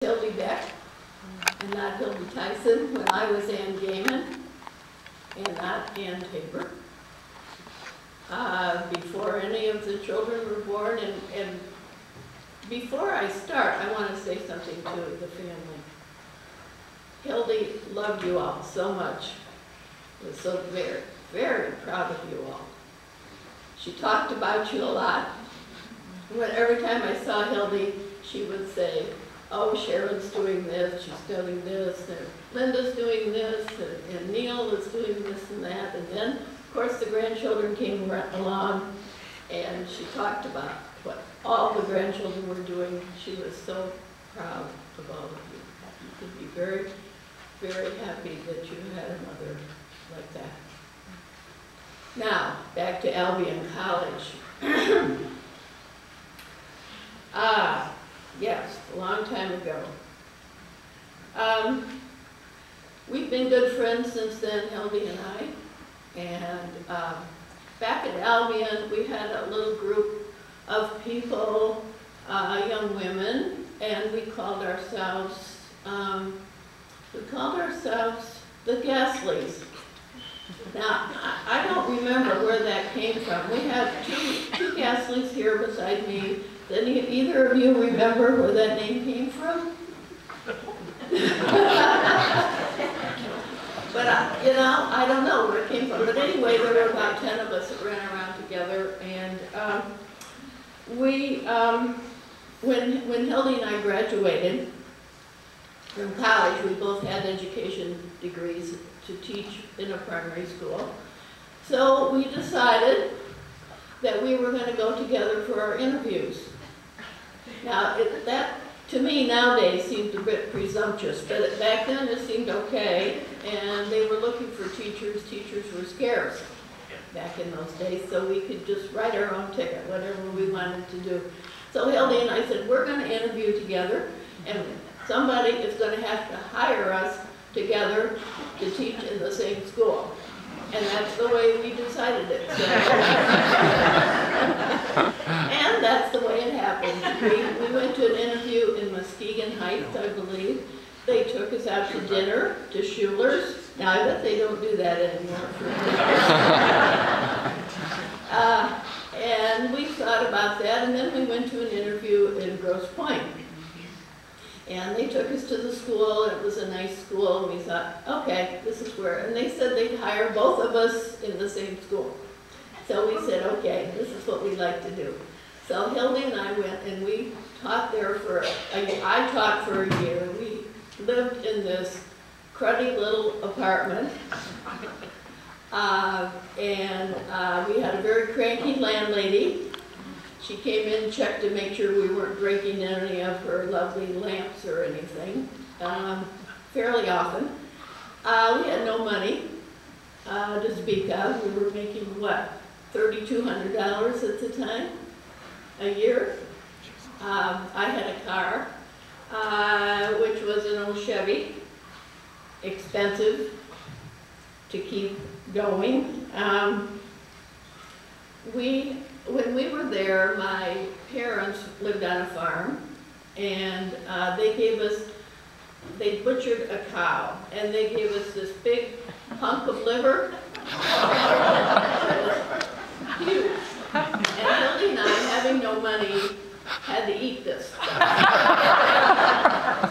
Hildy Beck, and not Hildy Tyson, when I was Ann Gaiman, and not Ann Tabor. Before any of the children were born, and before I start, I want to say something to the family. Hildy loved you all so much, was so very, very proud of you all. She talked about you a lot. Every time I saw Hildy, she would say, oh, Sharon's doing this, she's doing this, and Linda's doing this, and Neil is doing this and that. And then, of course, the grandchildren came along, and she talked about what all the grandchildren were doing. She was so proud of all of you. You could be very, very happy that you had a mother like that. Now, back to Albion College. Yes, a long time ago. We've been good friends since then, Hildy and I. And back at Albion, we had a little group of people, young women, and we called ourselves the Gasleys. Now, I don't remember where that came from. We have two Gasleys here beside me. Did either of you remember where that name came from? But, I don't know where it came from. But anyway, there were about 10 of us that ran around together. And when Hildy and I graduated from college, we both had education degrees to teach in a primary school. So we decided that we were going to go together for our interviews. Now, that to me nowadays seemed a bit presumptuous, but back then it seemed okay, and they were looking for teachers. Teachers were scarce back in those days, so we could just write our own ticket, whatever we wanted to do. So Hildy and I said, we're going to interview together, and somebody is going to have to hire us together to teach in the same school. And that's the way we decided it. So. And that's the way it happened. We went to an interview in Muskegon Heights, I believe. They took us out to dinner, to Schuler's. Now, I bet they don't do that anymore. And we thought about that, and then we went to an interview in Grosse Pointe. And they took us to the school. It was a nice school. And we thought, okay, this is where. And they said they'd hire both of us in the same school. So we said, okay, this is what we'd like to do. So Hildy and I went, and we taught there I taught for a year. We lived in this cruddy little apartment. We had a very cranky landlady. She came in, checked to make sure we weren't breaking any of her lovely lamps or anything, fairly often. We had no money to speak of. We were making, what, $3,200 at the time, a year. I had a car, which was an old Chevy, expensive to keep going. When we were there, my parents lived on a farm, and they butchered a cow, and they gave us this big hunk of liver. It was huge. And Hildy and I, having no money, had to eat this stuff.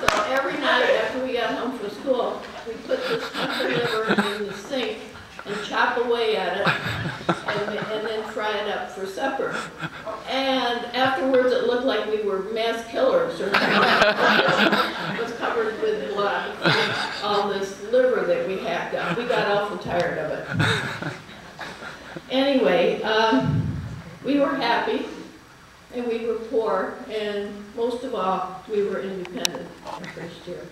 So every night after we got home from school, we put this hunk of liver in the sink and chop away at it, and then fry it up for supper. And afterwards, it looked like we were mass killers, or it was covered with blood from all this liver that we hacked up. We got awful tired of it. Anyway, we were happy, and we were poor, and most of all, we were independent the first year.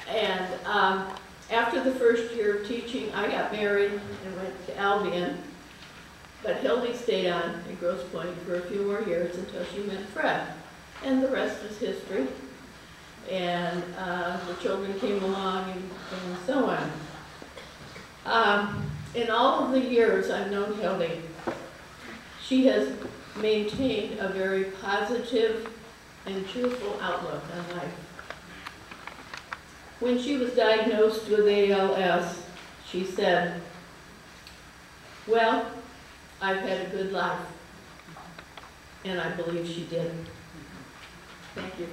And after the first year of teaching, I got married and went to Albion, but Hildy stayed on at Grosse Pointe for a few more years until she met Fred. And the rest is history. And the children came along and so on. In all of the years I've known Hildy, she has maintained a very positive and cheerful outlook on life. When she was diagnosed with ALS, she said, well, I've had a good life. And I believe she did. Thank you.